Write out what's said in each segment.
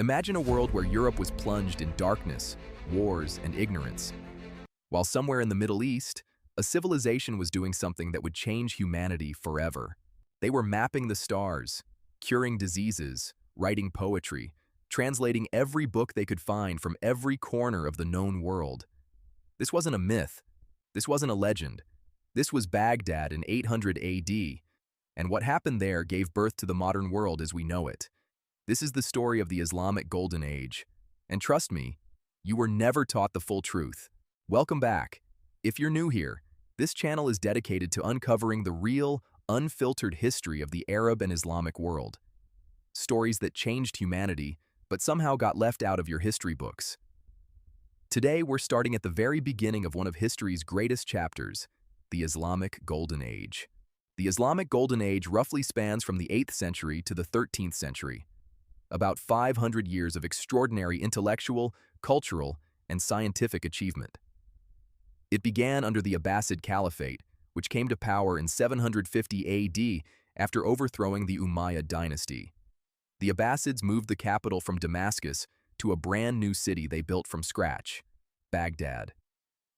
Imagine a world where Europe was plunged in darkness, wars, and ignorance, while somewhere in the Middle East, a civilization was doing something that would change humanity forever. They were mapping the stars, curing diseases, writing poetry, translating every book they could find from every corner of the known world. This wasn't a myth. This wasn't a legend. This was Baghdad in 800 AD, and what happened there gave birth to the modern world as we know it. This is the story of the Islamic Golden Age. And trust me, you were never taught the full truth. Welcome back. If you're new here, this channel is dedicated to uncovering the real, unfiltered history of the Arab and Islamic world. Stories that changed humanity, but somehow got left out of your history books. Today, we're starting at the very beginning of one of history's greatest chapters, the Islamic Golden Age. The Islamic Golden Age roughly spans from the 8th century to the 13th century. About 500 years of extraordinary intellectual, cultural, and scientific achievement. It began under the Abbasid Caliphate, which came to power in 750 AD after overthrowing the Umayyad dynasty. The Abbasids moved the capital from Damascus to a brand new city they built from scratch, Baghdad.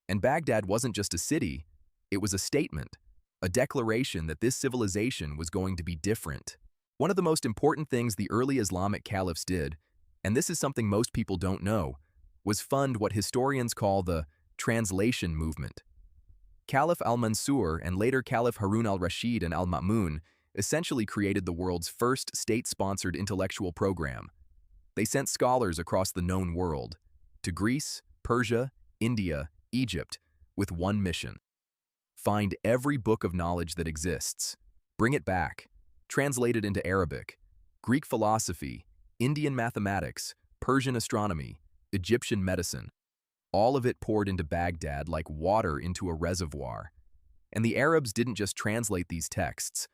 And Baghdad wasn't just a city, it was a statement, a declaration that this civilization was going to be different. One of the most important things the early Islamic caliphs did, and this is something most people don't know, was fund what historians call the translation movement. Caliph al-Mansur and later Caliph Harun al-Rashid and al-Ma'mun essentially created the world's first state-sponsored intellectual program. They sent scholars across the known world, to Greece, Persia, India, Egypt, with one mission. Find every book of knowledge that exists, bring it back, translate it into Arabic, Greek philosophy, Indian mathematics, Persian astronomy, Egyptian medicine. All of it poured into Baghdad like water into a reservoir. And the Arabs didn't just translate these texts.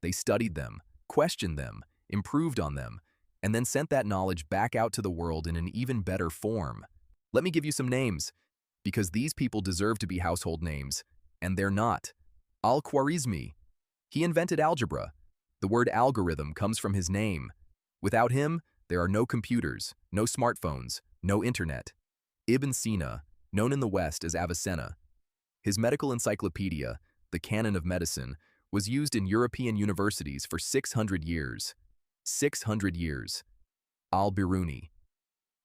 They studied them, questioned them, improved on them, and then sent that knowledge back out to the world in an even better form. Let me give you some names, because these people deserve to be household names, and they're not. Al-Khwarizmi. He invented algebra. The word algorithm comes from his name. Without him, there are no computers, no smartphones, no internet. Ibn Sina, known in the West as Avicenna. His medical encyclopedia, the Canon of Medicine, was used in European universities for 600 years. 600 years. Al-Biruni.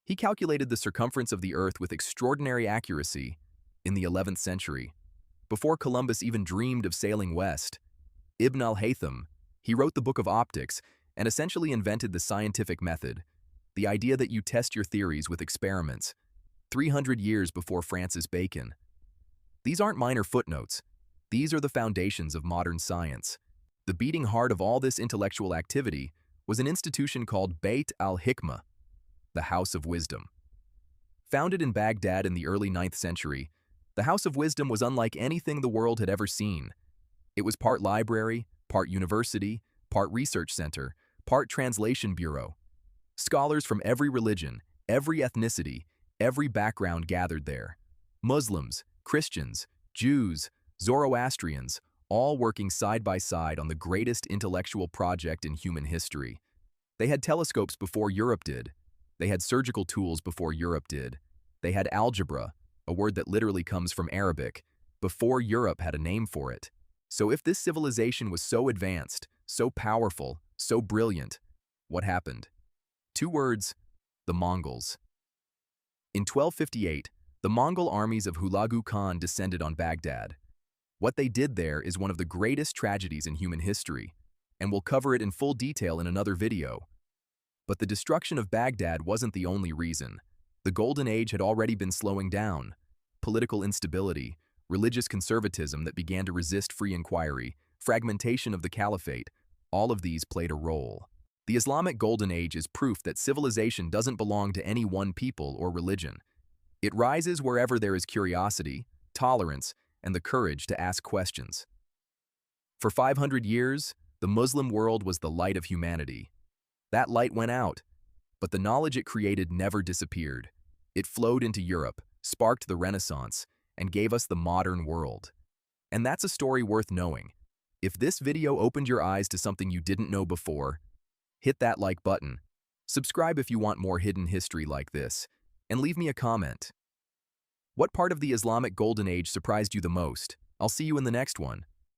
He calculated the circumference of the Earth with extraordinary accuracy in the 11th century, before Columbus even dreamed of sailing west. Ibn al-Haytham. He wrote the Book of Optics and essentially invented the scientific method, the idea that you test your theories with experiments, 300 years before Francis Bacon. These aren't minor footnotes. These are the foundations of modern science. The beating heart of all this intellectual activity was an institution called Bayt al-Hikma, the House of Wisdom. Founded in Baghdad in the early 9th century, the House of Wisdom was unlike anything the world had ever seen. It was part library, part university, part research center, part translation bureau. Scholars from every religion, every ethnicity, every background gathered there. Muslims, Christians, Jews, Zoroastrians, all working side by side on the greatest intellectual project in human history. They had telescopes before Europe did. They had surgical tools before Europe did. They had algebra, a word that literally comes from Arabic, before Europe had a name for it. So if this civilization was so advanced, so powerful, so brilliant, what happened? 2 words: the Mongols. In 1258, the Mongol armies of Hulagu Khan descended on Baghdad. What they did there is one of the greatest tragedies in human history, and we'll cover it in full detail in another video. But the destruction of Baghdad wasn't the only reason. The Golden Age had already been slowing down. Political instability, religious conservatism that began to resist free inquiry, fragmentation of the caliphate, all of these played a role. The Islamic Golden Age is proof that civilization doesn't belong to any one people or religion. It rises wherever there is curiosity, tolerance, and the courage to ask questions. For 500 years, the Muslim world was the light of humanity. That light went out, but the knowledge it created never disappeared. It flowed into Europe, sparked the Renaissance, and gave us the modern world. And that's a story worth knowing. If this video opened your eyes to something you didn't know before, hit that like button. Subscribe if you want more hidden history like this, and leave me a comment. What part of the Islamic Golden Age surprised you the most? I'll see you in the next one.